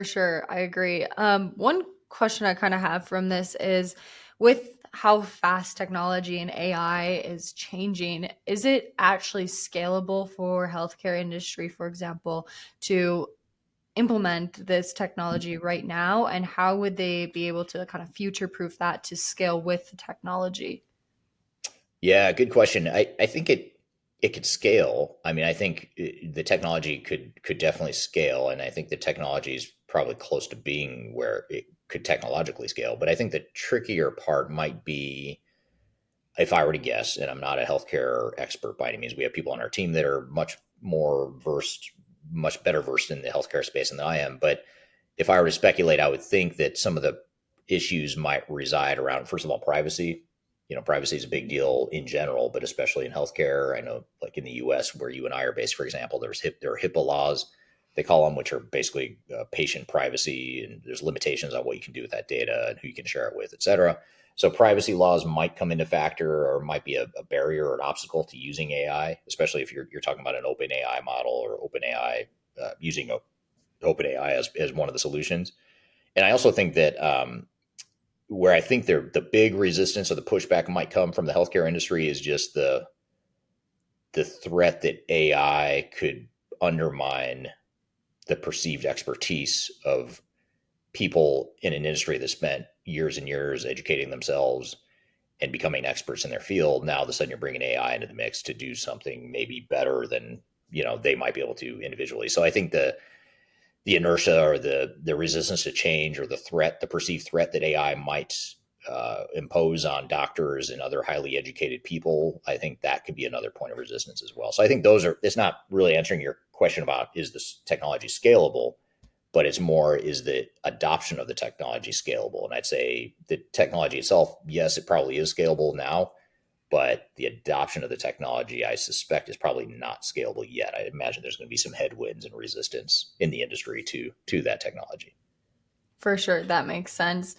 For sure, I agree. One question I kind of have from this is with how fast technology and AI is changing, is it actually scalable for healthcare industry, for example, to implement this technology right now? And how would they be able to kind of future proof that to scale with the technology? Yeah, good question. I think it could scale. I mean, I think the technology could definitely scale, and I think the technology is probably close to being where it could technologically scale. But I think the trickier part might be, if I were to guess, and I'm not a healthcare expert by any means, we have people on our team that are much more versed, much better versed in the healthcare space than I am. But if I were to speculate, I would think that some of the issues might reside around, first of all, privacy. Privacy is a big deal in general, but especially in healthcare. I know, like in the U.S., where you and I are based, for example, there are HIPAA laws, they call them, which are basically patient privacy, and there's limitations on what you can do with that data and who you can share it with, et cetera. So privacy laws might come into factor, or might be a barrier or an obstacle to using AI, especially if you're talking about an open AI model, or open AI using OpenAI as one of the solutions. And I also think that where I think the big resistance or the pushback might come from the healthcare industry is just the threat that AI could undermine the perceived expertise of people in an industry that spent years and years educating themselves and becoming experts in their field. Now, all of a sudden, you're bringing AI into the mix to do something maybe better than they might be able to individually. So I think the inertia, or the resistance to change, or the perceived threat that AI might impose on doctors and other highly educated people, I think that could be another point of resistance as well. So I think those are. It's not really answering your question about is this technology scalable, but it's more, is the adoption of the technology scalable? And I'd say the technology itself, yes, it probably is scalable now, but the adoption of the technology, I suspect, is probably not scalable yet. I imagine there's going to be some headwinds and resistance in the industry to that technology. For sure, that makes sense.